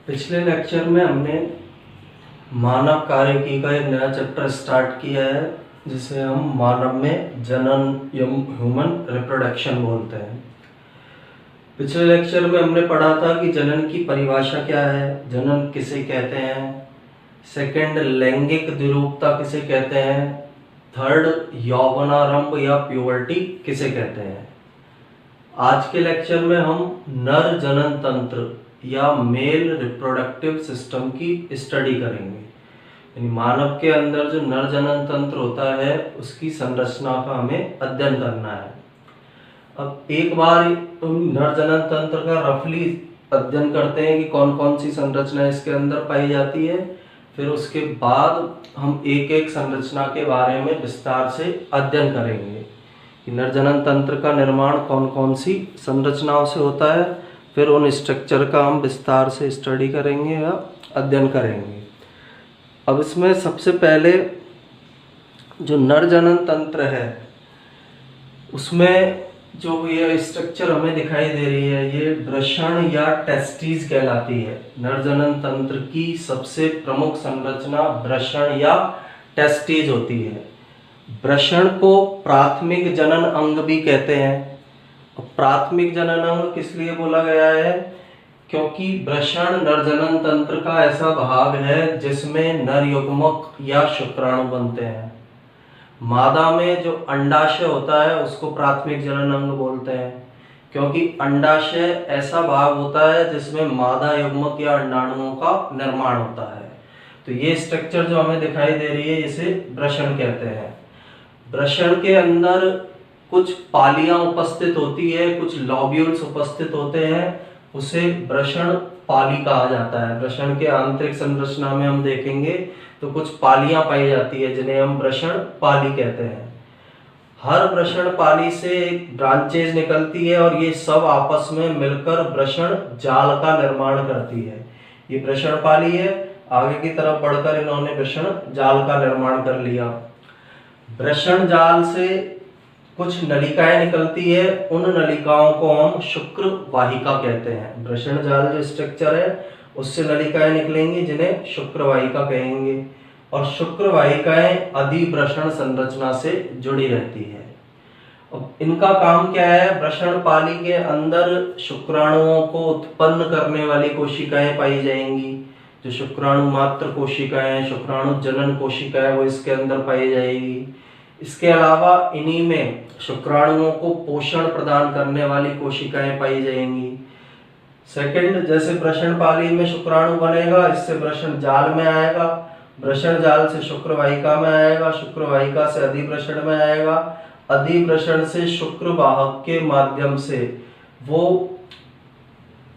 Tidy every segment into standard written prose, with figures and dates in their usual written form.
पिछले लेक्चर में हमने मानव कार्यकी का एक नया चैप्टर स्टार्ट किया है जिसे हम मानव में जनन या ह्यूमन रिप्रोडक्शन बोलते हैं। पिछले लेक्चर में हमने पढ़ा था कि जनन की परिभाषा क्या है, जनन किसे कहते हैं, सेकंड लैंगिक द्विरूपता किसे कहते हैं, थर्ड यौवनारंभ या प्यूबर्टी किसे कहते हैं। आज के लेक्चर में हम नर जनन तंत्र या मेल रिप्रोडक्टिव सिस्टम की स्टडी करेंगे। यानी मानव के अंदर जो नर जनन तंत्र होता है उसकी संरचना का हमें अध्ययन करना है। अब एक बार नर जनन तंत्र का रफली अध्ययन करते हैं कि कौन कौन सी संरचना इसके अंदर पाई जाती है, फिर उसके बाद हम एक एक संरचना के बारे में विस्तार से अध्ययन करेंगे कि नर जनन तंत्र का निर्माण कौन कौन सी संरचनाओं से होता है। फिर उन स्ट्रक्चर का हम विस्तार से स्टडी करेंगे या अध्ययन करेंगे। अब इसमें सबसे पहले जो नर जनन तंत्र है उसमें जो ये स्ट्रक्चर हमें दिखाई दे रही है ये वृषण या टेस्टिस कहलाती है। नर जनन तंत्र की सबसे प्रमुख संरचना वृषण या टेस्टिस होती है। वृषण को प्राथमिक जनन अंग भी कहते हैं। प्राथमिक जनन अंग किस लिए बोला गया है? क्योंकि वृषण नर जनन तंत्र का ऐसा भाग है जिसमें नर युग्मक या शुक्राणु बनते हैं। मादा में जो अंडाशय होता है उसको प्राथमिक जनन अंग बोलते हैं, क्योंकि अंडाशय ऐसा भाग होता है जिसमें मादा युग्मक या अंडाणुओं का निर्माण होता है। तो ये स्ट्रक्चर जो हमें दिखाई दे रही है इसे वृषण कहते हैं। वृषण के अंदर कुछ पालियां उपस्थित होती है, कुछ लॉब्यूल्स उपस्थित होते हैं, उसे वृषण पाली कहा जाता है। वृषण के आंतरिक संरचना में हम देखेंगे तो कुछ पालियां पाई जाती है जिन्हें हम वृषण पाली कहते हैं। हर वृषण पाली से एक ब्रांचेज निकलती है और ये सब आपस में मिलकर वृषण जाल का निर्माण करती है। ये वृषण पाली है, आगे की तरफ बढ़कर इन्होंने वृषण जाल का निर्माण कर लिया। वृषण जाल से कुछ नलिकाएं निकलती है, उन नलिकाओं को हम शुक्र वाहिका कहते हैं। वृषण जाल जो स्ट्रक्चर है उससे नलिकाएं निकलेंगी जिन्हें शुक्र वाहिका कहेंगे, और शुक्र वाहिकाएं अधिवृषण संरचना से जुड़ी रहती है। अब इनका काम क्या है? वृषण पाली के अंदर शुक्राणुओं को उत्पन्न करने वाली कोशिकाएं पाई जाएंगी। जो शुक्राणु मात्र कोशिकाएं, शुक्राणु जनन कोशिकाएं, वो इसके अंदर पाई जाएगी। इसके अलावा इन्हीं में शुक्राणुओं को पोषण प्रदान करने वाली कोशिकाएं पाई जाएंगी। सेकंड, जैसे वृषण पाली में शुक्राणु बनेगा, इससे वृषण जाल में आएगा, वृषण जाल से शुक्र वाहिका में आएगा, शुक्र वाहिका से अधिवृषण में आएगा, अधिवृषण से शुक्र वाहक के माध्यम से वो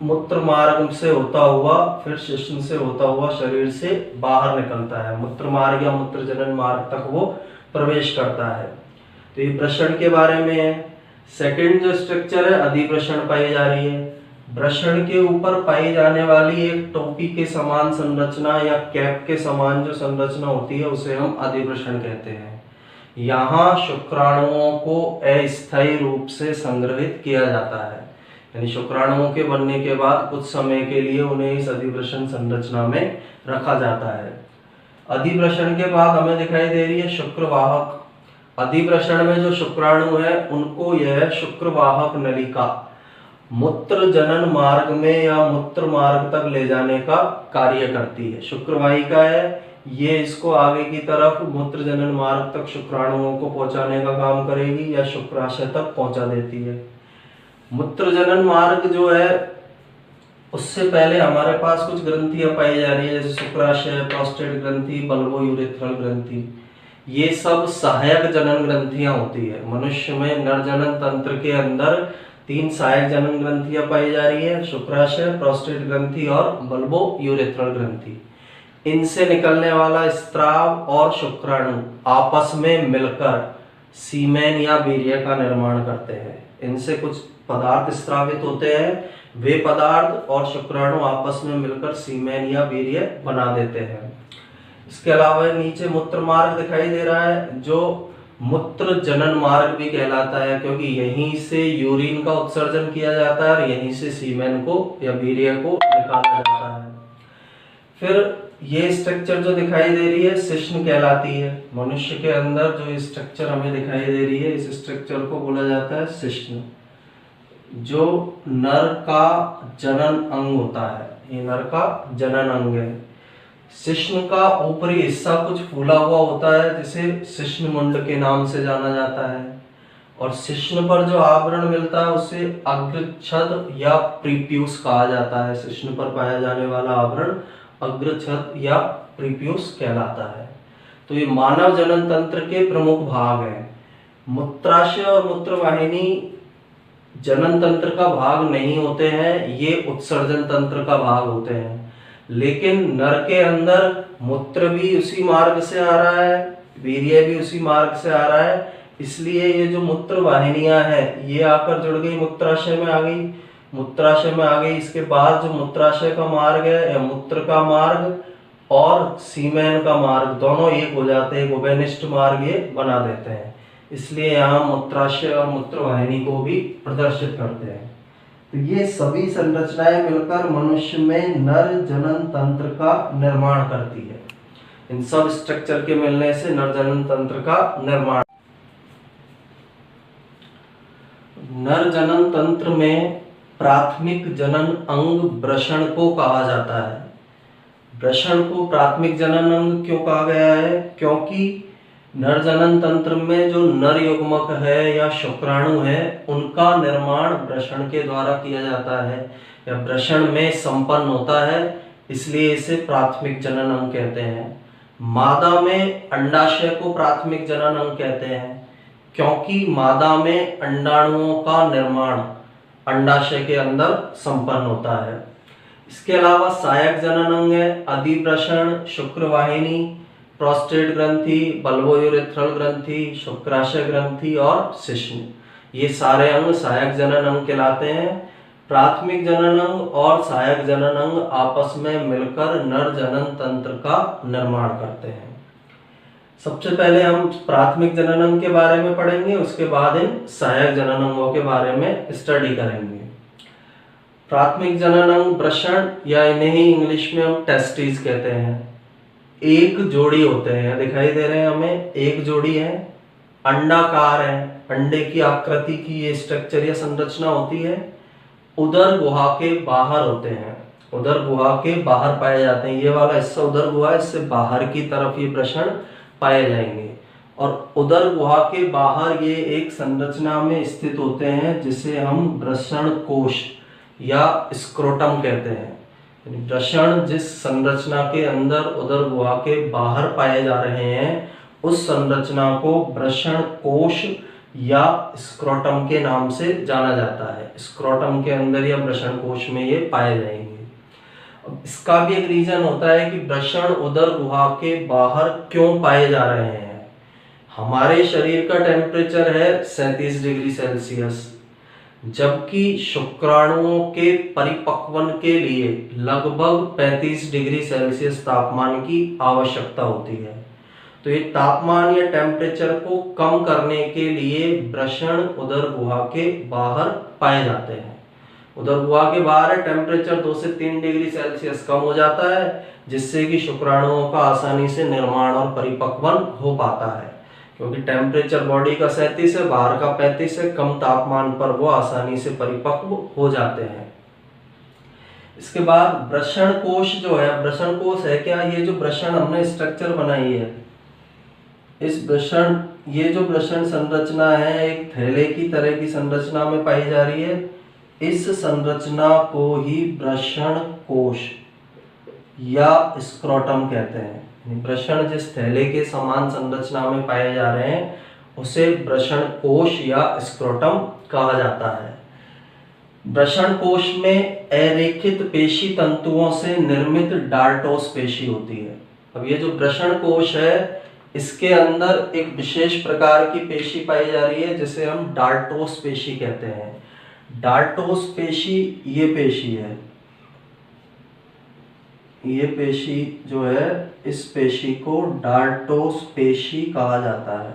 मूत्र मार्ग से होता हुआ फिर शिश्न से होता हुआ शरीर से बाहर निकलता है। मूत्र मार्ग या मूत्र जनन मार्ग तक वो प्रवेश करता है। तो ये वृषण के बारे में है। सेकंड जो स्ट्रक्चर है अधिवृषण पाई जा रही है। वृषण के ऊपर पाई जाने वाली एक टोपी के समान संरचना या कैप के समान जो संरचना होती है उसे हम अधिवृषण कहते हैं। यहाँ शुक्राणुओं को अस्थायी रूप से संग्रहित किया जाता है, यानी शुक्राणुओं के बनने के बाद कुछ समय के लिए उन्हें इस अधिवृषण संरचना में रखा जाता है। अधिवृषण के बाद हमें दिखाई दे रही है शुक्रवाहक। अधिवृषण में जो शुक्राणु है उनको यह शुक्रवाहक नलिका मूत्र जनन मार्ग में या मूत्र मार्ग तक ले जाने का कार्य करती है। शुक्रवाहिका है, ये इसको आगे की तरफ मूत्र जनन मार्ग तक शुक्राणुओं को पहुंचाने का काम करेगी या शुक्राशय तक पहुंचा देती है। मूत्र जनन मार्ग जो है उससे पहले हमारे पास कुछ ग्रंथियां पाई जा रही है, जैसे शुक्राशय, प्रोस्टेट ग्रंथि, बल्बो यूरेथ्रल ग्रंथि। ये सब सहायक जनन ग्रंथियां होती है। मनुष्य में नर जनन तंत्र के अंदर 3 सहायक जनन ग्रंथियां पाई जा रही है, शुक्राशय, प्रोस्टेट ग्रंथि और बल्बो यूरेथ्रल ग्रंथि। इनसे निकलने वाला स्त्राव और शुक्राणु आपस में मिलकर सीमेन या वीर्य का निर्माण करते हैं। इनसे कुछ पदार्थ स्त्रावित होते हैं, वे पदार्थ और शुक्राणु आपस में मिलकर सीमेन या वीर्य बना देते हैं। इसके अलावा नीचे मूत्र मार्ग दिखाई दे रहा है जो मूत्र जनन मार्ग भी कहलाता है, क्योंकि यहीं से यूरिन का उत्सर्जन किया जाता है और यहीं से सीमेन को या वीर्य को निकाला जाता है। फिर ये स्ट्रक्चर जो दिखाई दे रही है शिश्न कहलाती है। मनुष्य के अंदर जो स्ट्रक्चर हमें दिखाई दे रही है इस स्ट्रक्चर को बोला जाता है शिश्न, जो नर का जनन अंग होता है। ये नर का जनन अंग है। शिश्न का ऊपरी हिस्सा कुछ फूला हुआ होता है जिसे शिश्न मुंड के नाम से जाना जाता है, और शिश्न पर जो आवरण मिलता है उसे अग्रछद या प्रीप्यूस कहा जाता है। शिश्न पर पाया जाने वाला आवरण अग्रछद या प्रीप्यूस कहलाता है। तो ये मानव जनन तंत्र के प्रमुख भाग हैं। मूत्राशय और मूत्रवाहिनी जनन तंत्र का भाग नहीं होते हैं, ये उत्सर्जन तंत्र का भाग होते हैं। लेकिन नर के अंदर मूत्र भी उसी मार्ग से आ रहा है, वीर्य भी उसी मार्ग से आ रहा है, इसलिए ये जो मूत्र वाहिनियां हैं ये आकर जुड़ गई, मूत्राशय में आ गई। मूत्राशय में आ गई, इसके बाद जो मूत्राशय का मार्ग है या मूत्र का मार्ग और सीमेन का मार्ग दोनों एक हो जाते हैं, उभयनिष्ठ मार्ग ये बना देते हैं। इसलिए यहाँ मूत्राशय और मूत्र वाहिनी को भी प्रदर्शित करते हैं। तो ये सभी संरचनाएं मिलकर मनुष्य में नर जनन तंत्र का निर्माण करती है। इन सब स्ट्रक्चर के मिलने से नर जनन तंत्र का निर्माण। नर जनन तंत्र में प्राथमिक जनन अंग वृषण को कहा जाता है। वृषण को प्राथमिक जनन अंग क्यों कहा गया है? क्योंकि नर जनन तंत्र में जो नर युग्मक है या शुक्राणु है उनका निर्माण वृषण के द्वारा किया जाता है या वृषण में संपन्न होता है, इसलिए इसे प्राथमिक जनन अंग कहते हैं। मादा में अंडाशय को प्राथमिक जनन अंग कहते हैं क्योंकि मादा में अंडाणुओं का निर्माण अंडाशय के अंदर संपन्न होता है। इसके अलावा सहायक जनन अंग है अधिवृषण, शुक्रवाहिनी, प्रोस्टेट ग्रंथि, बल्बोयूरेथ्रल ग्रंथि, शुक्राशय ग्रंथि और शिश्न। ये सारे अंग सहायक जनन अंग कहलाते हैं। प्राथमिक जनन अंग और सहायक जनन अंग आपस में मिलकर नर जनन तंत्र का निर्माण करते हैं। सबसे पहले हम प्राथमिक जनन अंग के बारे में पढ़ेंगे, उसके बाद इन सहायक जनन अंगों के बारे में स्टडी करेंगे। प्राथमिक जनन अंग वृषण या इन्हें ही इंग्लिश में हम टेस्टिस कहते हैं। एक जोड़ी होते हैं, दिखाई दे रहे हैं हमें, एक जोड़ी है, अंडाकार है, अंडे की आकृति की ये स्ट्रक्चर या संरचना होती है। उदर गुहा के बाहर होते हैं, उदर गुहा के बाहर पाए जाते हैं। ये वाला हिस्सा उदर गुहा, इससे बाहर की तरफ ये वृषण पाए जाएंगे और उदर गुहा के बाहर ये एक संरचना में स्थित होते हैं जिसे हम वृषण कोश या स्क्रोटम कहते हैं। वृषण जिस संरचना के अंदर उदर गुहा के बाहर पाए जा रहे हैं उस संरचना को वृषण कोश या स्क्रोटम के नाम से जाना जाता है। स्क्रोटम के अंदर या वृषण कोश में ये पाए जाएंगे। इसका भी एक रीजन होता है कि वृषण उदर गुहा के बाहर क्यों पाए जा रहे हैं। हमारे शरीर का टेम्परेचर है 37 डिग्री सेल्सियस, जबकि शुक्राणुओं के परिपक्वन के लिए लगभग 35 डिग्री सेल्सियस तापमान की आवश्यकता होती है। तो ये तापमान या टेम्परेचर को कम करने के लिए वृषण उदर गुहा के बाहर पाए जाते हैं। उदर गुहा के बाहर टेम्परेचर 2 से 3 डिग्री सेल्सियस कम हो जाता है, जिससे कि शुक्राणुओं का आसानी से निर्माण और परिपक्वन हो पाता है। क्योंकि टेम्परेचर बॉडी का 37 है, बाहर का 35 है, कम तापमान पर वो आसानी से परिपक्व हो जाते हैं। इसके बाद वृषण कोश जो है, वृषण कोश है क्या? ये जो वृषण हमने स्ट्रक्चर बनाई है, इस वृषण, ये जो वृषण संरचना है एक थैले की तरह की संरचना में पाई जा रही है। इस संरचना को ही वृषण कोश या स्क्रोटम कहते हैं। वृषण जिस थैले के समान संरचना में पाए जा रहे हैं उसे वृषण कोश या स्क्रोटम कहा जाता है। वृषण कोश में अरेखित पेशी तंतुओं से निर्मित डार्टोस पेशी होती है। अब ये जो वृषण कोश है इसके अंदर एक विशेष प्रकार की पेशी पाई जा रही है जिसे हम डार्टोस पेशी कहते हैं। डार्टोस पेशी ये पेशी है, ये पेशी जो है इस पेशी को डार्टोस पेशी कहा जाता है।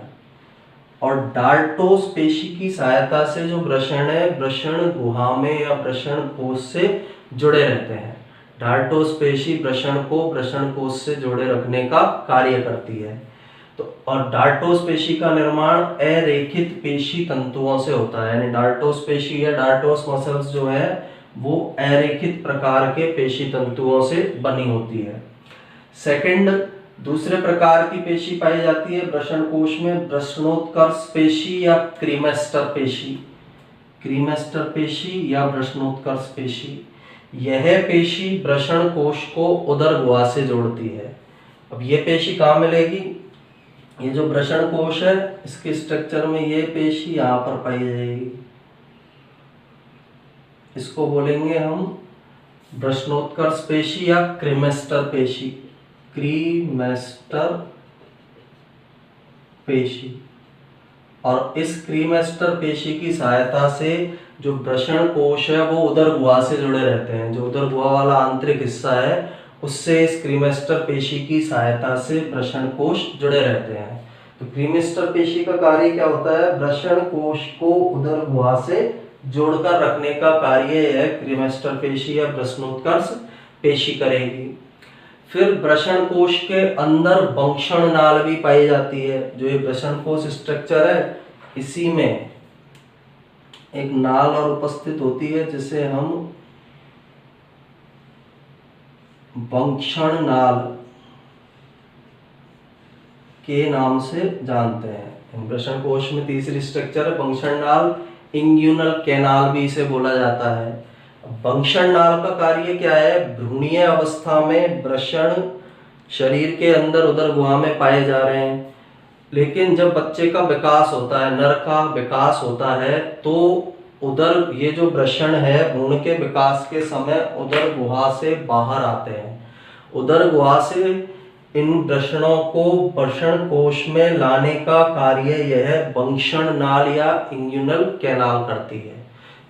और डार्टोस पेशी की सहायता से जो वृषण है वृषण गुहा में या वृषण कोश से जुड़े रहते हैं। डार्टोस पेशी वृषण को वृषण कोश से जोड़े रखने का कार्य करती है। तो और डार्टोस पेशी का निर्माण अरेखित पेशी तंतुओं से होता है, यानी डार्टोस पेशी या डार्टोस मसल्स जो है वो अरेखित प्रकार के पेशी तंतुओं से बनी होती है। सेकंड, दूसरे प्रकार की पेशी पाई जाती है वृषण कोश में, वृषणोत्कर्ष पेशी या क्रीमेस्टर पेशी। क्रीमेस्टर पेशी या वृषणोत्कर्ष पेशी, यह पेशी वृषण कोश को उदर गुहा से जोड़ती है। अब ये पेशी कहाँ मिलेगी? ये जो वृषण कोश है इसके स्ट्रक्चर में ये पेशी यहाँ पर पाई जाएगी, इसको बोलेंगे हम वृषणोत्कर्ष पेशी या क्रीमेस्टर पेशी। क्रीमेस्टर पेशी, और इस क्रीमेस्टर पेशी की सहायता से जो वृषण कोश है वो उदर गुहा से जुड़े रहते हैं। जो उदर गुहा वाला आंतरिक हिस्सा है उससे इस क्रीमेस्टर पेशी की सहायता से वृषण कोश जुड़े रहते हैं। तो क्रीमेस्टर पेशी का कार्य क्या होता है? वृषण कोश को उदर गुहा से जोड़कर रखने का कार्य यह क्रीमेस्टर पेशी या वृषणोत्कर्ष पेशी करेगी। फिर वृषण कोश के अंदर वंक्षण नाल भी पाई जाती है। जो ये वृषण कोश स्ट्रक्चर है इसी में एक नाल और उपस्थित होती है जिसे हम वंक्षण नाल के नाम से जानते हैं। वृषण कोश में तीसरी स्ट्रक्चर है वंक्षण नाल, इंग्यूनल कैनाल भी इसे बोला जाता है। वंक्षण नाल का कार्य क्या है? भ्रूणीय अवस्था में वृषण शरीर के अंदर उदर गुहा में पाए जा रहे हैं, लेकिन जब बच्चे का विकास होता है, नर का विकास होता है, तो उदर ये जो वृषण है भ्रूण के विकास के समय उदर गुहा से बाहर आते हैं। उदर गुहा से इन वृषणों को वृषण कोश में लाने का कार्य यह वंक्षण नाल या इंग्यूनल कैनाल करती है।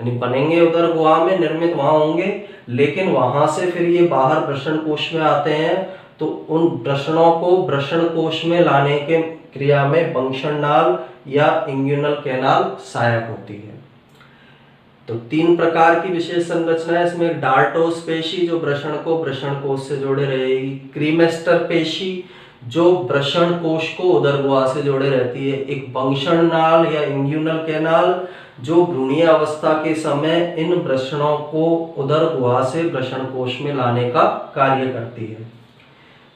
यानी बनेंगे उदर गुहा में, निर्मित वहां होंगे, लेकिन वहां से फिर ये बाहर वृषण कोश में आते हैं, तो उन वृषणों को वृषण कोश में लाने के क्रिया में वंक्षण नाल या इंग्यूनल कैनाल सहायक होती है। तो तीन प्रकार की विशेष संरचना है इसमें। डार्टोस पेशी जो वृषण को वृषण कोश से जोड़े रहेगी, क्रीमेस्टर पेशी जो वृषण कोश को उदर गुहा से जोड़े रहती है, एक वंक्षण नाल या इंग्यूनल कैनाल जो भ्रूणीय अवस्था के समय इन वृषणों को उदर गुहा से वृषण कोश में लाने का कार्य करती है।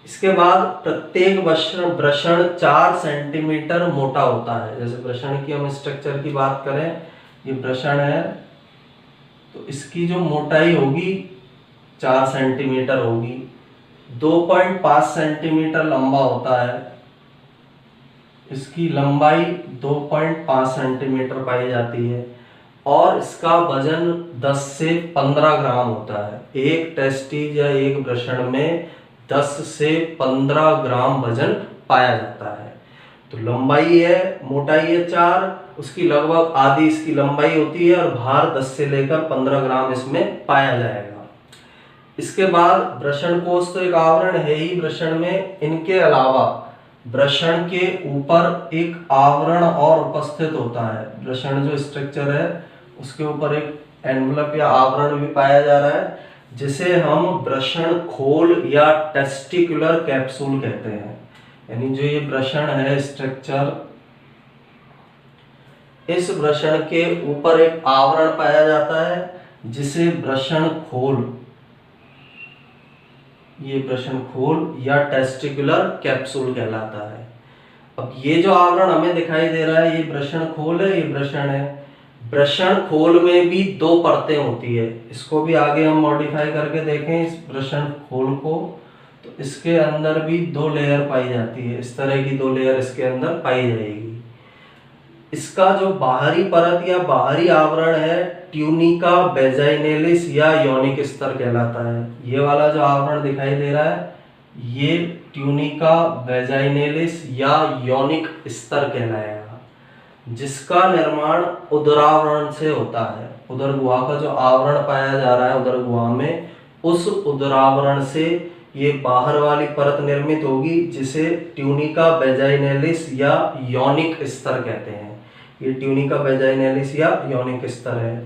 इसके बाद प्रत्येक वृषण 4 सेंटीमीटर मोटा होता है। जैसे वृषण की हम स्ट्रक्चर की बात करें, ये वृषण है तो इसकी जो मोटाई होगी 4 सेंटीमीटर होगी। 2.5 सेंटीमीटर लंबा होता है, इसकी लंबाई 2.5 सेंटीमीटर पाई जाती है, और इसका वजन 10 से 15 ग्राम होता है। एक टेस्टिस या एक वृषण में 10 से 15 ग्राम वजन पाया जाता है। तो लंबाई है, मोटाई है 4, उसकी लगभग आधी इसकी लंबाई होती है, और भार 10 से लेकर 15 ग्राम इसमें पाया जाएगा। इसके बाद वृषण कोश तो एक आवरण है ही वृषण में, इनके अलावा वृषण के ऊपर एक आवरण और उपस्थित होता है। वृषण जो स्ट्रक्चर है उसके ऊपर एक एनवलप या आवरण भी पाया जा रहा है, जिसे हम वृषण खोल या टेस्टिकुलर कैप्सूल कहते हैं। यानी जो ये वृषण है स्ट्रक्चर, इस वृषण के ऊपर एक आवरण पाया जाता है जिसे वृषण खोल, ये वृषण खोल या टेस्टिकुलर कैप्सूल कहलाता है। अब ये जो आवरण हमें दिखाई दे रहा है ये वृषण खोल है, ये वृषण है। वृषण खोल में भी 2 परतें होती है, इसको भी आगे हम मॉडिफाई करके देखें इस वृषण खोल को, तो इसके अंदर भी 2 लेयर पाई जाती है। इस तरह की 2 लेयर इसके अंदर पाई जाएगी। इसका जो बाहरी परत या बाहरी आवरण है ट्यूनिका वेजाइनेलिस या यौनिक स्तर कहलाता है। ये वाला जो आवरण दिखाई दे रहा है ये ट्यूनिका वेजाइनेलिस या यौनिक स्तर कहलाएगा, जिसका निर्माण उदरावरण से होता है। उदर गुहा का जो आवरण पाया जा रहा है उदर गुहा में, उस उदरावरण से ये बाहर वाली परत निर्मित होगी जिसे ट्यूनिका वेजाइनेलिस या यौनिक स्तर कहते हैं। ये ट्यूनिका वेजाइनेलिस या यौनिक स्तर है।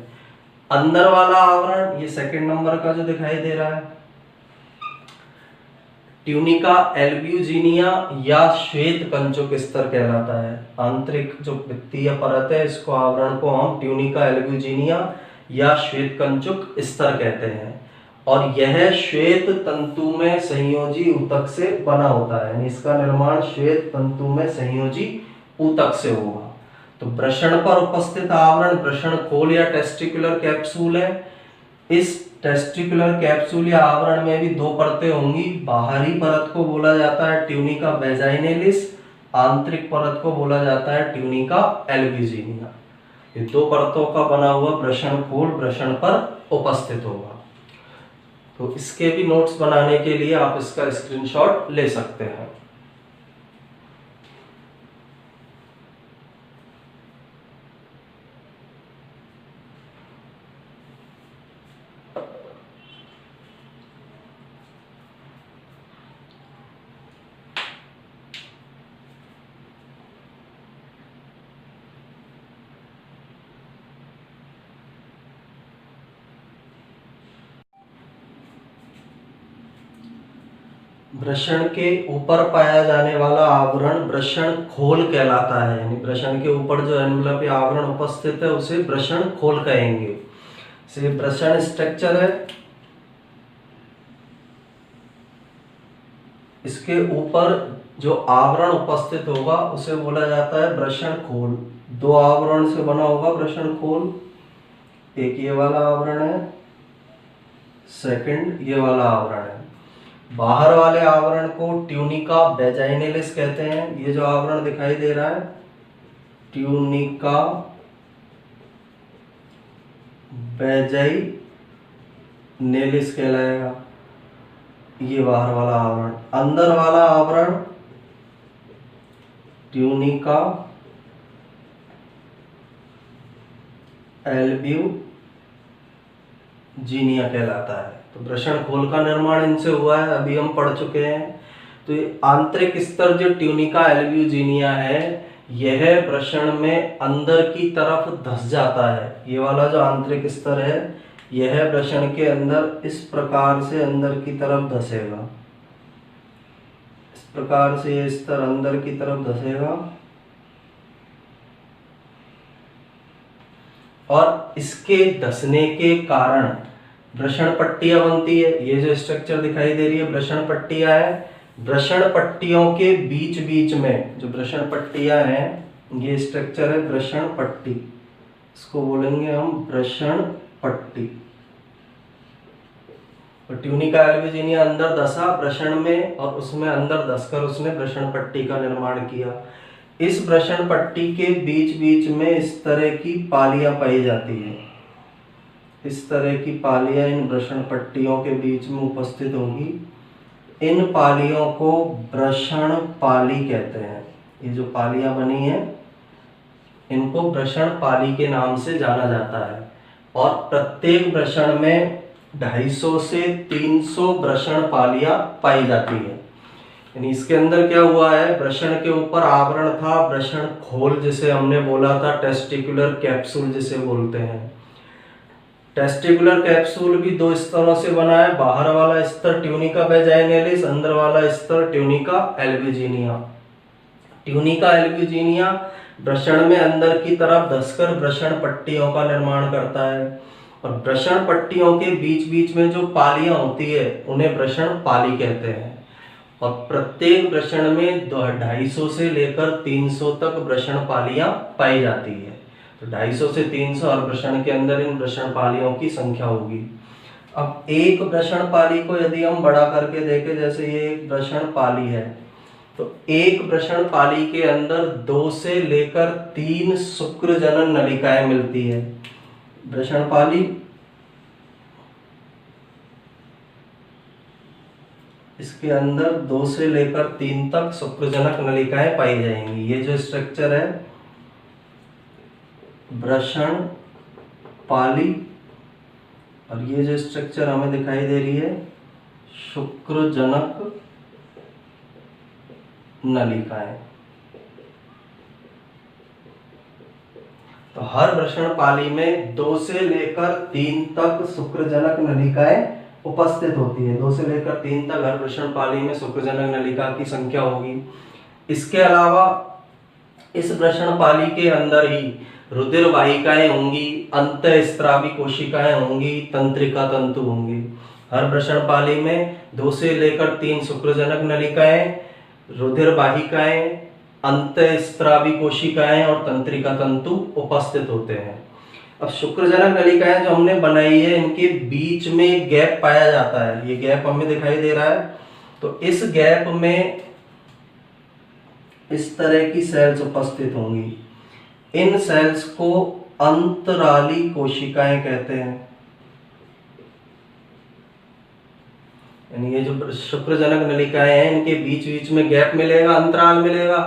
अंदर वाला आवरण ये सेकंड नंबर का जो दिखाई दे रहा है, ट्यूनिका एल्ब्यूजिनिया या श्वेत कंचुक स्तर कहलाता है। आंतरिक जो भित्तीय परत है इसको आवरण को हम ट्यूनिका एल्ब्यूजिनिया या श्वेत कंचुक स्तर कहते हैं और यह श्वेत तंतु में संयोजी ऊतक से बना होता है, इसका निर्माण श्वेत तंतु में संयोजी ऊतक से होगा। तो वृषण पर उपस्थित आवरण वृषण खोल या टेस्टिकुलर कैप्सूल है। इस टेस्टिकुलर कैप्सूल या आवरण में भी दो परतें होंगी। बाहरी परत को बोला जाता है ट्यूनिका वेजाइनेलिस, आंतरिक परत को बोला जाता है ट्यूनिका एल्ब्यूजिनिया। ये दो परतों का बना हुआ वृषण खोल वृषण पर उपस्थित होगा। तो इसके भी नोट्स बनाने के लिए आप इसका स्क्रीनशॉट ले सकते हैं। वृषण के ऊपर पाया जाने वाला आवरण वृषण खोल कहलाता है, यानी वृषण के ऊपर जो एनवलप या आवरण उपस्थित है उसे वृषण खोल कहेंगे। से वृषण स्ट्रक्चर है, इसके ऊपर जो आवरण उपस्थित होगा उसे बोला जाता है वृषण खोल। दो आवरण से बना होगा वृषण खोल, एक ये वाला आवरण है, सेकंड ये वाला आवरण है। बाहर वाले आवरण को ट्यूनिका वेजाइनेलिस कहते हैं। ये जो आवरण दिखाई दे रहा है ट्यूनिका वेजाइनेलिस कहलाएगा, ये बाहर वाला आवरण। अंदर वाला आवरण ट्यूनिका एल्ब्यूजिनिया कहलाता है। तो वृषण खोल का निर्माण इनसे हुआ है, अभी हम पढ़ चुके हैं। तो ये आंतरिक स्तर जो ट्यूनिका एल्ब्यूजिनिया है यह वृषण में अंदर की तरफ धस जाता है। ये वाला जो आंतरिक स्तर है यह वृषण के अंदर इस प्रकार से अंदर की तरफ धसेगा, इस प्रकार से ये स्तर अंदर की तरफ धसेगा और इसके धसने के कारण वृषण पट्टियां बनती है। ये जो स्ट्रक्चर दिखाई दे रही है वृषण पट्टियां है। वृषण पट्टियों के बीच बीच में जो वृषण पट्टियां हैं ये स्ट्रक्चर है वृषण पट्टी, इसको बोलेंगे हम वृषण पट्टी। और ट्यूनिका एल्ब्यूजिनिया अंदर धसा वृषण में और उसमें अंदर धसकर उसने वृषण पट्टी का निर्माण किया। इस वृषण पट्टी के बीच बीच में इस तरह की पालियां पाई जाती है। इस तरह की पालियां इन वृषण पट्टियों के बीच में उपस्थित होगी। इन पालियों को वृषण पाली कहते हैं। ये जो पालियां बनी हैं इनको वृषण पाली के नाम से जाना जाता है और प्रत्येक वृषण में 250 से 300 वृषण पालियां पाई जाती है। यानी इसके अंदर क्या हुआ है, वृषण के ऊपर आवरण था वृषण खोल जिसे हमने बोला था टेस्टिकुलर कैप्सूल जिसे बोलते हैं। टेस्टिकुलर कैप्सूल भी दो स्तरों से बना है। बाहर वाला स्तर ट्यूनिका वेजाइनेलिस, अंदर वाला स्तर ट्यूनिका एल्ब्यूजिनिया। ट्यूनिका एल्ब्यूजिनिया वृषण में अंदर की तरफ धसकर वृषण पट्टियों का निर्माण करता है और वृषण पट्टियों के बीच बीच में जो पालियां होती है उन्हें वृषण पाली कहते हैं। और प्रत्येक वृषण में 250 से लेकर 300 तक वृषण पालियां पाई जाती है। तो 250 से 300 और वृषण के अंदर इन वृषण पालियों की संख्या होगी। अब एक वृषण पाली को यदि हम बड़ा करके देखें, जैसे ये एक वृषण पाली है, तो एक वृषण पाली के अंदर 2 से लेकर 3 शुक्र जनन नलिकाएं मिलती है। वृषण पाली इसके अंदर 2 से लेकर 3 तक शुक्रजनक नलिकाएं पाई जाएंगी। ये जो स्ट्रक्चर है वृषण पाली और ये जो स्ट्रक्चर हमें दिखाई दे रही है शुक्रजनक नलिकाएं। तो हर वृषण पाली में 2 से लेकर 3 तक शुक्रजनक नलिकाएं उपस्थित होती है। 2 से लेकर 3 तक हर वृषण पाली में शुक्रजनक नलिका की संख्या होगी। इसके अलावा इस वृषण पाली के अंदर ही रुधिर वाहिकाएं होंगी, अंतःस्रावी कोशिकाएं होंगी, तंत्रिका तंतु होंगे। हर वृषण पाली में 2 से लेकर 3 शुक्रजनक नलिकाएं, रुधिर वाहिकाएं, अंतःस्रावी कोशिकाएं और तंत्रिका तंतु उपस्थित होते हैं। अब शुक्रजनक नलिकाएं जो हमने बनाई है, इनके बीच में एक गैप पाया जाता है। ये गैप हमें दिखाई दे रहा है। तो इस गैप में इस तरह की सेल्स उपस्थित होंगी। इन सेल्स को अंतराली कोशिकाएं कहते हैं। यानी ये जो शुक्रजनक नलिकाएं हैं, इनके बीच बीच में गैप मिलेगा, अंतराल मिलेगा।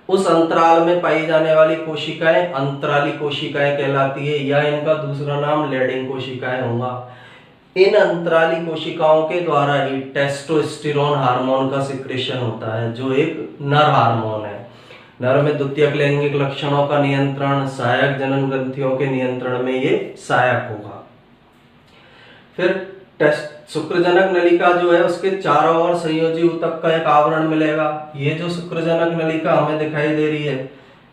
उस अंतराल में पाई जाने वाली कोशिकाएं अंतराली कोशिकाएं कहलाती है, या इनका दूसरा नाम लैडिंग कोशिकाएं होगा। इन अंतराली कोशिकाओं के द्वारा ही टेस्टोस्टेरोन हार्मोन का सिक्रेशन होता है, जो एक नर हार्मोन है। नर में द्वितीयक लैंगिक लक्षणों का नियंत्रण, सहायक जनन ग्रंथियों के नियंत्रण में ये सहायक होगा। फिर शुक्रजनक नलिका जो है, उसके चारों ओर संयोजी ऊतक का एक आवरण मिलेगा। ये जो शुक्रजनक नलिका हमें दिखाई दे रही है,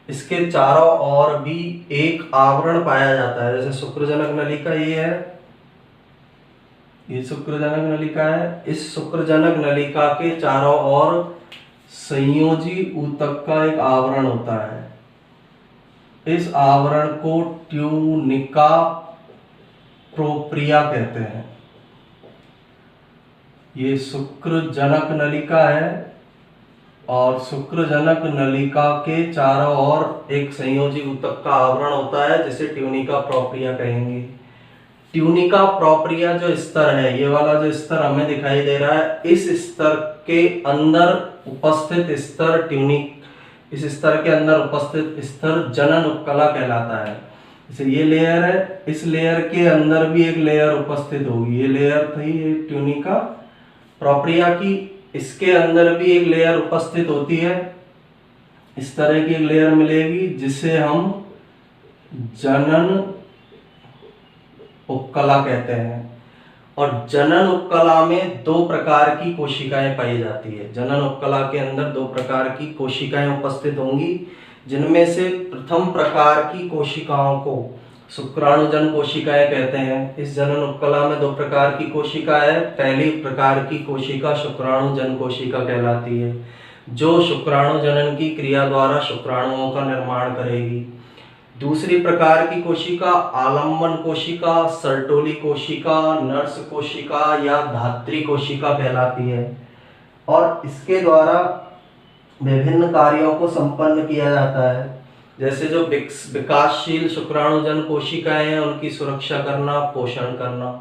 इसके चारों ओर भी एक आवरण पाया जाता है। जैसे शुक्रजनक नलिका ये है, ये शुक्रजनक नलिका है। इस शुक्रजनक नलिका के चारों ओर संयोजी ऊतक का एक आवरण होता है। इस आवरण को ट्यूनिका प्रोप्रिया कहते हैं। ये शुक्रजनक नलिका है और शुक्रजनक नलिका के चारों ओर एक संयोजी ऊतक का आवरण होता है, जिसे ट्यूनिका प्रोप्रिया कहेंगे। ट्यूनिका प्रोप्रिया जो स्तर है, ये वाला जो स्तर हमें दिखाई दे रहा है, इस स्तर के अंदर उपस्थित स्तर इस स्तर के अंदर उपस्थित स्तर जनन उपकला कहलाता है। जैसे ये लेयर है, इस लेयर के अंदर भी एक लेयर उपस्थित होगी। ये लेयर थी ये ट्यूनिका प्रोप्रिया की, इसके अंदर भी एक लेयर उपस्थित होती है। इस तरह की एक लेयर मिलेगी, जिसे हम जनन उपकला कहते हैं। और जनन उपकला में 2 प्रकार की कोशिकाएं पाई जाती है। जनन उपकला के अंदर 2 प्रकार की कोशिकाएं उपस्थित होंगी, जिनमें से प्रथम प्रकार की कोशिकाओं को शुक्राणुजन कोशिकाएं कहते हैं। इस जनन उपकला में 2 प्रकार की कोशिका है। पहली प्रकार की कोशिका शुक्राणुजन कोशिका कहलाती है, जो शुक्राणु जनन की क्रिया द्वारा शुक्राणुओं का निर्माण करेगी। दूसरी प्रकार की कोशिका आलंबन कोशिका, सर्टोली कोशिका, नर्स कोशिका या धात्री कोशिका कहलाती है, और इसके द्वारा विभिन्न कार्यों को संपन्न किया जाता है। जैसे जो विकासशील शुक्राणुजन कोशिकाएं हैं, उनकी सुरक्षा करना, पोषण करना,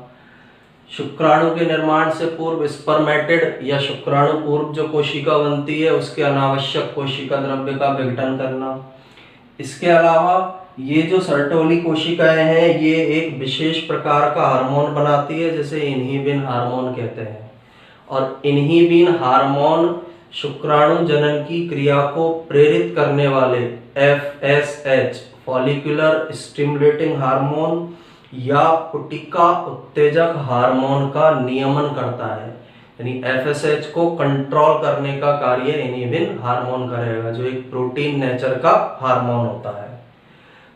शुक्राणु के निर्माण से पूर्व स्पर्मेटिड या शुक्राणु पूर्व जो कोशिका बनती है, उसके अनावश्यक कोशिका द्रव्य का विघटन करना। इसके अलावा ये जो सर्टोली कोशिकाएं हैं, ये एक विशेष प्रकार का हार्मोन बनाती है, जिसे इन्हिबिन हार्मोन कहते हैं। और इन्हिबिन हार्मोन शुक्राणु जनन की क्रिया को प्रेरित करने वाले FSH फॉलिकुलर स्टिमुलेटिंग हार्मोन या पुटिका उत्तेजक हार्मोन का नियमन करता है। यानी FSH को कंट्रोल करने का कार्य इन्हिबिन हार्मोन करेगा, जो एक प्रोटीन नेचर का हार्मोन होता है।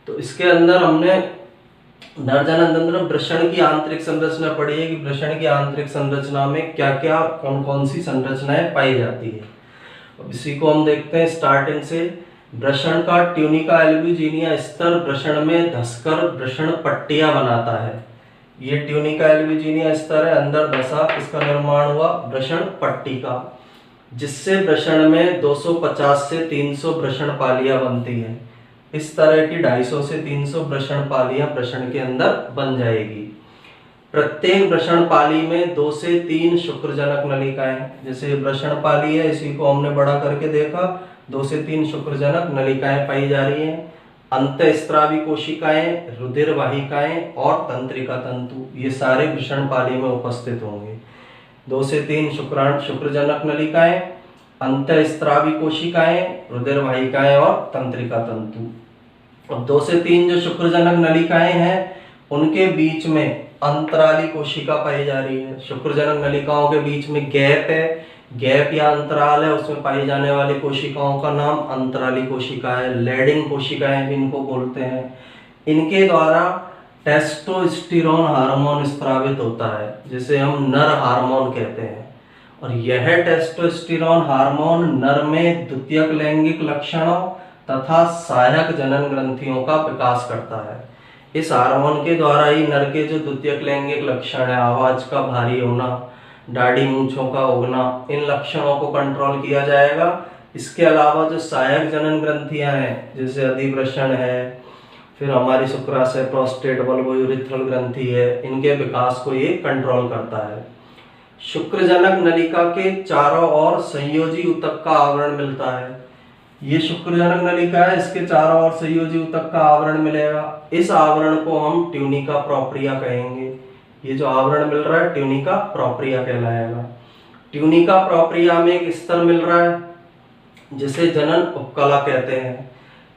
तो इसके अंदर हमने नर जनन तंत्र वृषण की आंतरिक संरचना पढ़ी है कि वृषण की आंतरिक संरचना में क्या क्या कौन कौन सी संरचनाएं पाई जाती है। अब इसी को हम देखते हैं स्टार्टिंग से। वृषण का ट्यूनिका एल्ब्यूजिनिया स्तर वृषण में धसकर वृषण पट्टियां बनाता है। ये ट्यूनिका एल्ब्यूजिनिया स्तर है, अंदर धसा, इसका निर्माण हुआ वृषण पट्टी का, जिससे वृषण में 250 से 300 वृषण पालियां बनती हैं। इस तरह की 250 से 300 वृषण पालियां वृषण के अंदर बन जाएगी। प्रत्येक वृषण पाली में 2 से 3 शुक्रजनक नलिकाएं, जैसे वृषण पाली है, इसी को हमने बड़ा करके देखा, 2 से 3 शुक्रजनक नलिकाएं पाई जा रही हैं। अंतःस्रावी कोशिकाएं, रुधिर वाहिकाएं और तंत्रिका तंतु, ये सारे वृषण पाली में उपस्थित होंगे। 2 से 3 शुक्रजनक नलिकाएं, अंतःस्रावी कोशिकाएं, रुधिर वाहिकाएं और तंत्रिका तंतु। अब 2 से 3 जो शुक्रजनक नलिकाएं हैं, उनके बीच में अंतराली कोशिका पाई जा रही है। शुक्रजनक नलिकाओं के बीच में गैप है, गैप या अंतराल है, उसमें पाई जाने वाली कोशिकाओं का नाम अंतराली कोशिका है। लैडिंग कोशिकाएं भी इनको बोलते हैं। इनके द्वारा टेस्टोस्टेरोन हार्मोन स्रावित होता है, जिसे हम नर हार्मोन कहते हैं। और यह टेस्टोस्टेरोन हार्मोन नर में द्वितीयक लैंगिक लक्षणों तथा सहायक जनन ग्रंथियों का विकास करता है। इस हार्मोन के द्वारा ही नर के जो द्वितीयक लैंगिक लक्षण है, आवाज का भारी होना, दाढ़ी मूंछों का उगना, इन लक्षणों को कंट्रोल किया जाएगा। इसके अलावा जो सहायक जनन ग्रंथियां हैं, जैसे अधिवृषण है, फिर हमारी शुक्राशय, प्रोस्टेट, बल्बोयूरिथ्रल ग्रंथि है, इनके विकास को ये कंट्रोल करता है। शुक्रजनक नलिका के चारों ओर संयोजी ऊतक का आवरण मिलता है। ये शुक्रजनक नलिका है, इसके चारों ओर संयोजी ऊतक का आवरण मिलेगा। इस आवरण को हम ट्यूनिका प्रोप्रिया कहेंगे। ये जो आवरण मिल रहा है ट्यूनिका प्रोप्रिया कहलाएगा। ट्यूनिका प्रोप्रिया में एक स्तर मिल रहा है जिसे जनन उपकला कहते हैं।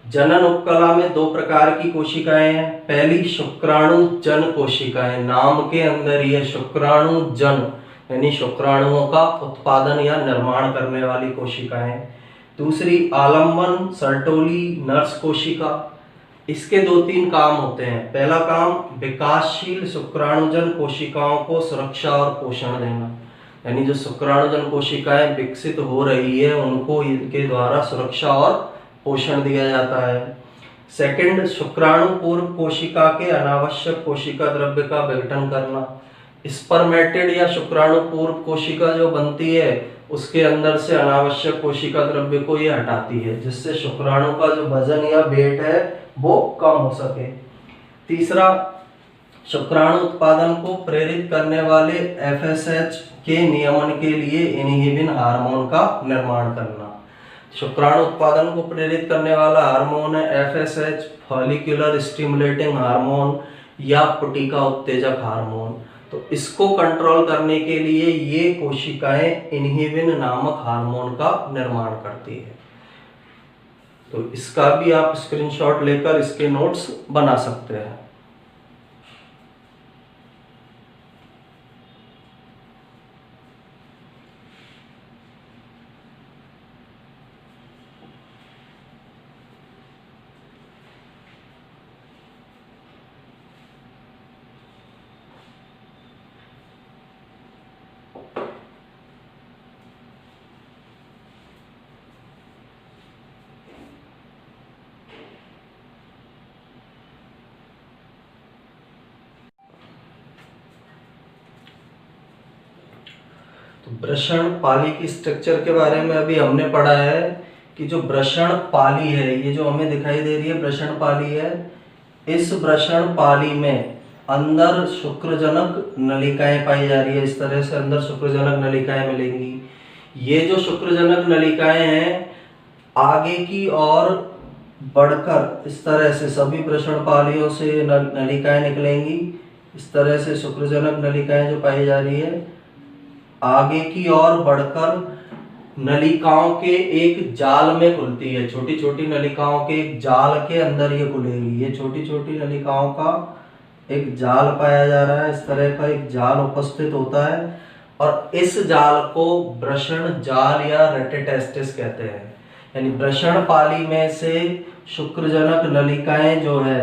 जनन उपकला में दो प्रकार की कोशिकाएं हैं। पहली शुक्राणु जन कोशिकाएं, नाम के अंदर ही है शुक्राणु जन, यानी शुक्राणुओं का उत्पादन या निर्माण करने वाली कोशिकाएं। दूसरी आलंबन सर्टोली नर्स कोशिका। इसके दो तीन काम होते हैं। पहला काम, विकासशील शुक्राणुजन कोशिकाओं को सुरक्षा और पोषण देना, यानी जो शुक्राणुजन कोशिकाएं विकसित हो रही है उनको इनके द्वारा सुरक्षा और पोषण दिया जाता है। सेकंड, शुक्राणु पूर्व कोशिका के अनावश्यक कोशिका द्रव्य का विघटन करना। स्पर्मेटिड या शुक्राणु पूर्व कोशिका जो बनती है उसके अंदर से अनावश्यक कोशिका द्रव्य को ये हटाती है, जिससे शुक्राणु का जो वजन या वेट है वो कम हो सके। तीसरा, शुक्राणु उत्पादन को प्रेरित करने वाले एफएसएच के नियमन के लिए इनहिबिन हार्मोन का निर्माण करना। शुक्राणु उत्पादन को प्रेरित करने वाला हार्मोन है एफएसएच, फॉलिक्यूलर स्टिमुलेटिंग हार्मोन या पुटिका उत्तेजक हार्मोन। तो इसको कंट्रोल करने के लिए ये कोशिकाएं इनहिबिन नामक हार्मोन का निर्माण करती है। तो इसका भी आप स्क्रीनशॉट लेकर इसके नोट्स बना सकते हैं। वृषण पाली की स्ट्रक्चर के बारे में अभी हमने पढ़ा है कि जो वृषण पाली है, ये जो हमें दिखाई दे रही है वृषण पाली है। इस वृषण पाली में अंदर शुक्रजनक नलिकाएं पाई जा रही है। इस तरह से अंदर शुक्रजनक नलिकाएं मिलेंगी। ये जो शुक्रजनक नलिकाएं हैं आगे की ओर बढ़कर इस तरह से सभी वृषण पालियों से नलिकाएं निकलेंगी। इस तरह से शुक्रजनक नलिकाएं जो पाई जा रही है आगे की ओर बढ़कर नलिकाओं के एक जाल में खुलती है। छोटी छोटी नलिकाओं के एक जाल के अंदर ये खुलेगी। ये छोटी छोटी नलिकाओं का एक जाल पाया जा रहा है। इस तरह का एक जाल उपस्थित होता है और इस जाल को वृषण जाल या रेटिटेस्टिस कहते हैं। यानी वृषण पाली में से शुक्रजनक नलिकाएं जो है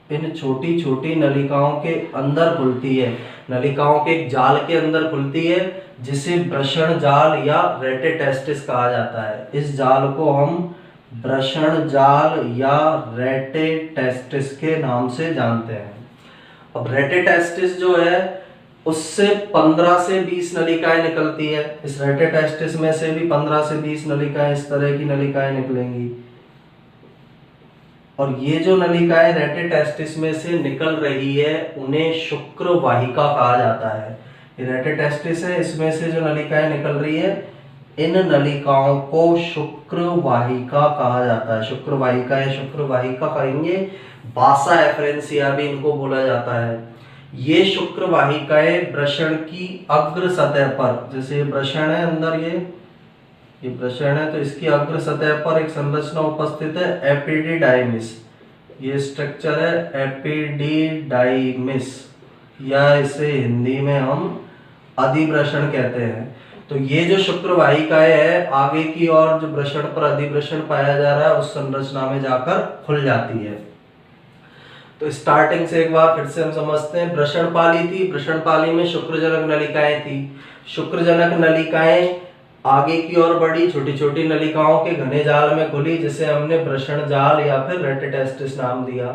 इन छोटी छोटी नलिकाओं के अंदर खुलती है, नलिकाओं के एक जाल के अंदर खुलती है, जिसे वृषण जाल या रेटिटेस्टिस कहा जाता है। इस जाल को हम वृषण जाल या रेटिटेस्टिस के नाम से जानते हैं। अब रेटिटेस्टिस जो है उससे 15 से 20 नलिकाएं निकलती है। इस रेटिटेस्टिस में से भी 15 से 20 नलिकाएं इस तरह की नलिकाएं निकलेंगी। और ये जो नलिकाएं रेटिटेस्टिस में से निकल रही है उन्हें शुक्र वाहिका कहा जाता है। ये रेटिटेस्टिस है, इसमें से जो नलिकाएं निकल रही है इन नलिकाओं को शुक्र वाहिका कहा जाता है। शुक्र वाहिका या शुक्र वाहिका कहेंगे, बासा एफरेंसिया भी इनको बोला जाता है। ये शुक्र वाहिकाएं वृषण की अग्र सतह पर, जैसे वृषण है अंदर ये वृषण है तो इसकी अग्र सतह पर एक संरचना उपस्थित है एपिडिडाइमिस। ये स्ट्रक्चर है एपिडिडाइमिस, या इसे हिंदी में हम अधिवृषण कहते हैं। तो ये जो शुक्र वाहिकाएं है आगे की ओर जो वृषण पर अधिवृषण पाया जा रहा है उस संरचना में जाकर खुल जाती है। तो स्टार्टिंग से एक बार फिर से हम समझते हैं। वृषणपाली थी, वृषणपाली में शुक्रजनक नलिकाएं थी। शुक्रजनक नलिकाएं आगे की ओर बढ़ी, छोटी छोटी नलिकाओं के घने जाल में खुली, जिसे हमने वृषण जाल या फिर रेटिटेस्टिस नाम दिया।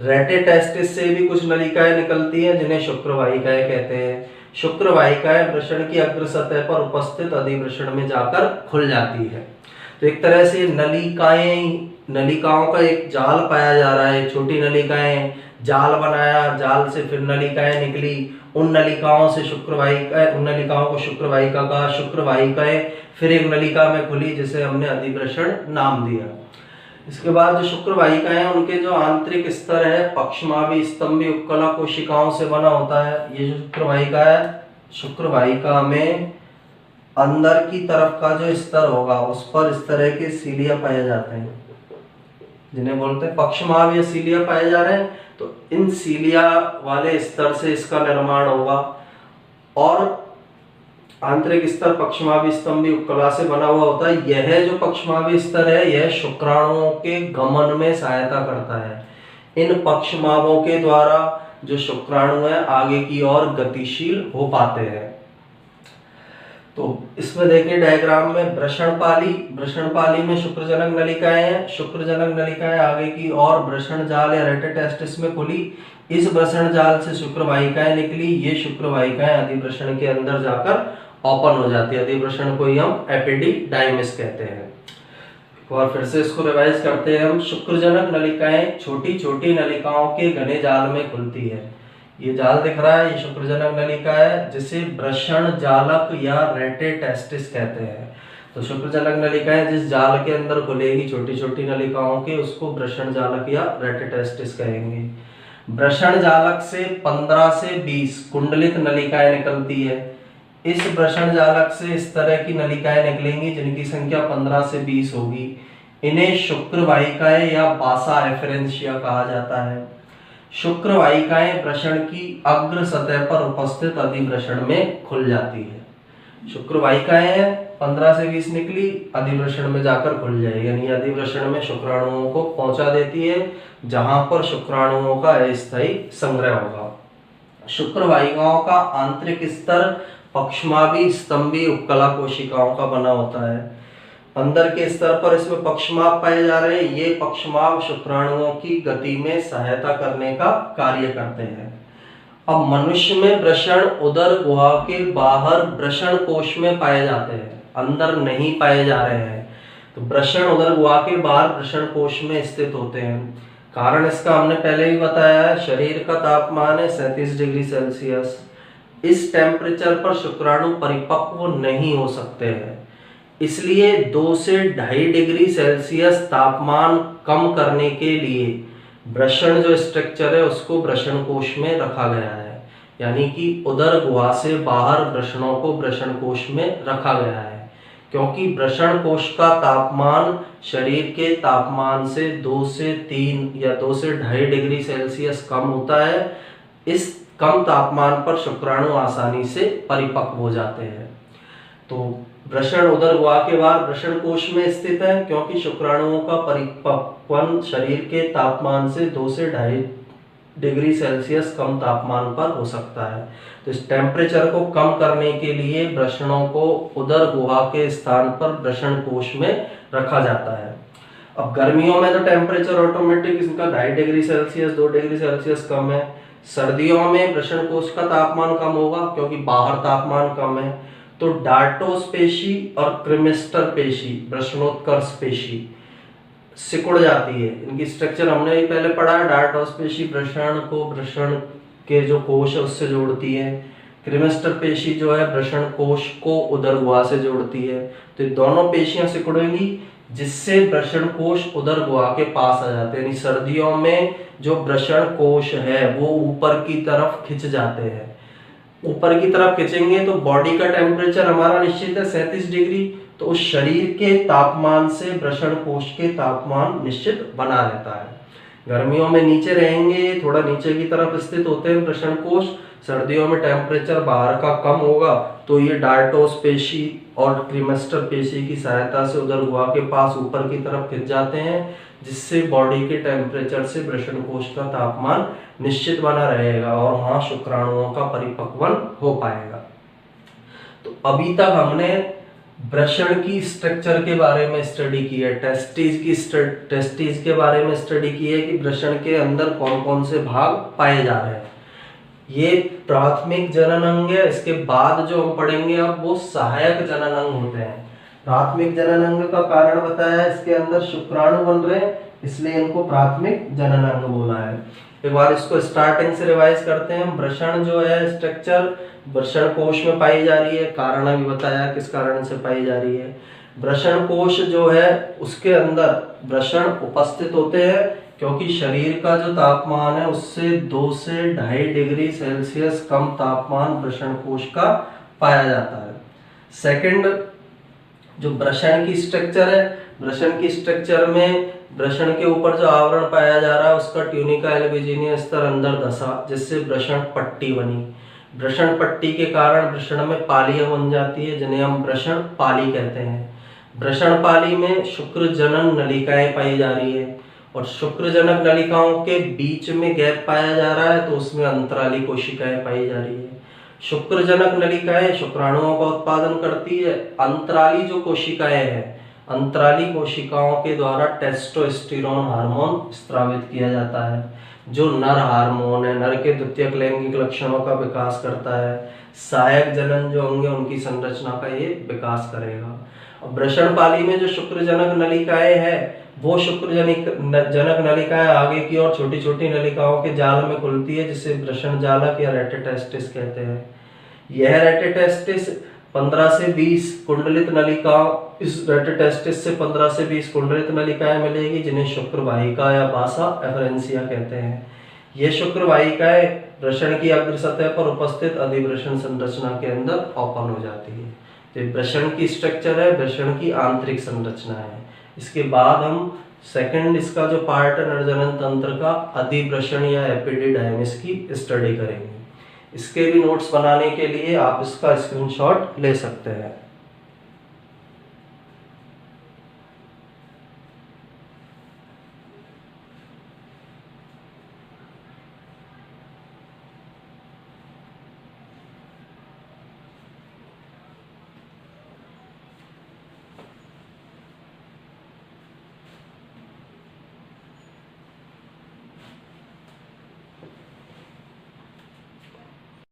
रेटिटेस्टिस से भी कुछ नलिकाएं निकलती हैं जिन्हें शुक्र वाहिकाएं कहते हैं। शुक्र वाहिकाएं वृषण की अग्र सतह पर उपस्थित अधिवृषण में जाकर खुल जाती है। तो एक तरह से नलिकाओं का एक जाल पाया जा रहा है। छोटी नलिकाएं, जाल बनाया, जाल से फिर नलिकाएं निकली, उन नलिकाओं से उन नलिकाओं को शुक्र वाहिका कहा। शुक्र वाहिकाएं फिर एक नलिका में खुली जिसे हमने अधिवृषण नाम दिया। इसके बाद जो शुक्र वाहिकाएं हैं उनके जो आंतरिक स्तर है पक्षमावी स्तंभी उपकला कोशिकाओं से बना होता है। ये जो शुक्र वाहिका है, शुक्र वाहिका में अंदर की तरफ का जो स्तर होगा उस पर इस तरह के सीलिया पाए जाते हैं जिन्हें बोलते हैं पक्षमाव या सीलिया पाए जा रहे हैं। तो इन सीलिया वाले स्तर से इसका निर्माण होगा और आंतरिक स्तर पक्षमावी स्तंभी उपकला से बना हुआ होता है। यह जो पक्षमावी स्तर है यह शुक्राणुओं के गमन में सहायता करता है। इन पक्षमावों के द्वारा जो शुक्राणु है आगे की ओर गतिशील हो पाते हैं। तो इसमें देखिए डायग्राम में वृषणपाली में शुक्रजनक नलिकाएं हैं। शुक्रजनक नलिकाएं आगे की ओर वृषण जाल या रेटिटेस्टिस में खुली। इस वृषण जाल से शुक्र वाहिकाएं निकली। ये शुक्र वाहिकाएं अधिवृषण के अंदर जाकर ओपन हो जाती है। अधिवृषण को ही हम एपिडिडाइमिस कहते हैं। और फिर से इसको रिवाइज करते हैं हम। शुक्रजनक नलिकाएं छोटी छोटी नलिकाओं के घने जाल में खुलती है। ये जाल दिख रहा है, ये शुक्रजनक नलिका है जिसे वृषण जालक या रेटिटेस्टिस कहते हैं। तो शुक्रजनक नलिकाएं जिस जाल के अंदर खुलेगी छोटी छोटी नलिकाओं के, उसको वृषण जालक या रेटिटेस्टिस कहेंगे। वृषण जालक से 15 से 20 कुंडलित नलिकाएं निकलती है। इस वृषण जालक से इस तरह की नलिकाएं निकलेंगी जिनकी संख्या 15 से 20 होगी। इन्हें शुक्र वाहिकाएं या बासा एफरेंशिया कहा जाता है। शुक्र वाहिकाएं वृषण की अग्र सतह पर उपस्थित अधिवृषण में खुल जाती है। शुक्र वाहिकाएं 15 से 20 निकली, अधिवृषण में जाकर खुल जाएगी, यानी अधिवृषण में शुक्राणुओं को पहुंचा देती है जहां पर शुक्राणुओं का अस्थायी संग्रह होगा। शुक्र वाहिकाओं का आंतरिक स्तर पक्षमावी स्तंभी उपकला कोशिकाओं का बना होता है। अंदर के स्तर पर इसमें पक्षमाव पाए जा रहे हैं। ये पक्षमाव शुक्राणुओं की गति में सहायता करने का कार्य करते हैं। अब मनुष्य में वृषण उदर गुहा के बाहर वृषण कोश में पाए जाते हैं, अंदर नहीं पाए जा रहे हैं। तो वृषण उदर गुहा के बाहर वृषण कोश में स्थित होते हैं। कारण इसका हमने पहले भी बताया है। शरीर का तापमान है 37 डिग्री सेल्सियस। इस टेम्परेचर पर शुक्राणु परिपक्व नहीं हो सकते हैं, इसलिए 2 से 2.5 डिग्री सेल्सियस तापमान कम करने के लिए वृषण जो स्ट्रक्चर है उसको वृषण कोश में रखा गया है। यानी कि उदर गुहा से बाहर वृषणों को वृषण कोश में रखा गया है, क्योंकि वृषण कोश का तापमान शरीर के तापमान से 2 से 3 या 2 से 2.5 डिग्री सेल्सियस कम होता है। इस कम तापमान पर शुक्राणु आसानी से परिपक्व हो जाते हैं। तो वृषण उदर गुहा के बाद वृषण कोश में स्थित है, क्योंकि शुक्राणुओं का परिपक्वन शरीर के तापमान से 2 से 2.5 डिग्री सेल्सियस कम तापमान पर हो सकता है। तो इस टेम्परेचर को कम करने के लिए वृषणों को उदर गुहा के स्थान पर वृषण कोश में रखा जाता है। अब गर्मियों में तो टेम्परेचर ऑटोमेटिक इसका 2.5 डिग्री सेल्सियस 2 डिग्री सेल्सियस कम है। सर्दियों में वृषण कोश का तापमान कम होगा क्योंकि बाहर तापमान कम है। तो डार्टोस पेशी और क्रिमिस्टर पेशी, वृषणोत्कर्ष पेशी सिकुड़ जाती है। इनकी स्ट्रक्चर हमने भी पहले पढ़ा है। डार्टोस पेशी वृषण को वृषण के जो कोश है उससे जोड़ती है। क्रिमिस्टर पेशी जो है वृषण कोश को उदर गुहा से जोड़ती है। तो ये दोनों पेशियां सिकुड़ेंगी जिससे वृषण कोश उदर गुहा के पास आ जाते हैं। यानी सर्दियों में जो वृषण कोश है वो ऊपर की तरफ खिंच जाते हैं। ऊपर की तरफ खिंचेंगे तो बॉडी का टेम्परेचर हमारा निश्चित है 37 डिग्री, तो उस शरीर के तापमान से वृषण कोश के तापमान निश्चित बना रहता है। गर्मियों में नीचे रहेंगे, थोड़ा नीचे की तरफ स्थित होते हैं वृषण कोश। सर्दियों में टेम्परेचर बाहर का कम होगा तो ये डार्टोस पेशी और क्रीमेस्टर पेशी की सहायता से उधर गुहा के पास ऊपर की तरफ खिंच जाते हैं, जिससे बॉडी के टेम्परेचर से वृषण कोश का तापमान निश्चित बना रहेगा और वहां शुक्राणुओं का परिपक्वन हो पाएगा। तो अभी तक हमने वृषण की स्ट्रक्चर के बारे में स्टडी की है, टेस्टिस के बारे में स्टडी की है कि वृषण के अंदर कौन कौन से भाग पाए जा रहे हैं। ये प्राथमिक जनन अंग है। इसके बाद जो हम पढ़ेंगे अब वो सहायक जनन अंग होते हैं। प्राथमिक जनन अंग का कारण बताया, इसके अंदर शुक्राणु बन रहे हैं, इसलिए इनको प्राथमिक जनन अंग बोला है। एक बार इसको स्टार्टिंग से रिवाइज करते हैं। वृषण जो है स्ट्रक्चर वृषण कोश में पाई जा रही है, कारण अभी बताया किस कारण से पाई जा रही है। वृषण कोश जो है उसके अंदर वृषण उपस्थित होते हैं, क्योंकि शरीर का जो तापमान है उससे 2 से 2.5 डिग्री सेल्सियस कम तापमान वृषण कोश का पाया जाता है। सेकंड, जो वृषण की स्ट्रक्चर है, वृषण की स्ट्रक्चर में वृषण के ऊपर जो आवरण पाया जा रहा है उसका ट्यूनिका एल्बुजिनिया स्तर अंदर धसा, जिससे वृषण पट्टी बनी। वृषण पट्टी के कारण वृषण में पालियां बन जाती है, जिन्हें हम वृषण पाली कहते हैं। वृषण पाली में शुक्र जनन नलिकाएं पाई जा रही है, और शुक्र जनक नलिकाओं के बीच में गैप पाया जा रहा है, तो उसमें अंतराली कोशिकाएं पाई जा रही है। शुक्र जनक नलिकाएं शुक्राणुओं का उत्पादन करती है। अंतराली जो कोशिकाएं हैं, अंतराली कोशिकाओं के द्वारा टेस्टोस्टेरोन हार्मोन स्रावित किया जाता है, जो नर हार्मोन है, नर के द्वितीयक लैंगिक लक्षणों का विकास करता है। सहायक जनन जो होंगे उनकी संरचना का ये विकास करेगा। वृषण पाली में जो शुक्र जनक नलिकाएं हैं, वो शुक्र जनक नलिकाएं आगे की और छोटी छोटी नलिकाओं के जाल में खुलती है, जिसे वृषण जालक या रेटिटेस्टिस कहते हैं। यह रेटिटेस्टिस 15 से 20 कुंडलित नलिकाओं, इस रेटिटेस्टिस से 15 से 20 कुंडलित नलिकाएं मिलेगी, जिन्हें शुक्र वाहिका या बासा एफरेंसिया कहते हैं। ये शुक्र वाहिकाएं वृषण की अग्र सतह पर उपस्थित अधिवृषण संरचना के अंदर ओपन हो जाती है। तो वृषण की स्ट्रक्चर है, वृषण की आंतरिक संरचना है। इसके बाद हम सेकंड इसका जो पार्ट है नरजनन तंत्र का, अधिवृषण या एपिडिडाइमिस की स्टडी करेंगे। इसके भी नोट्स बनाने के लिए आप इसका स्क्रीनशॉट ले सकते हैं।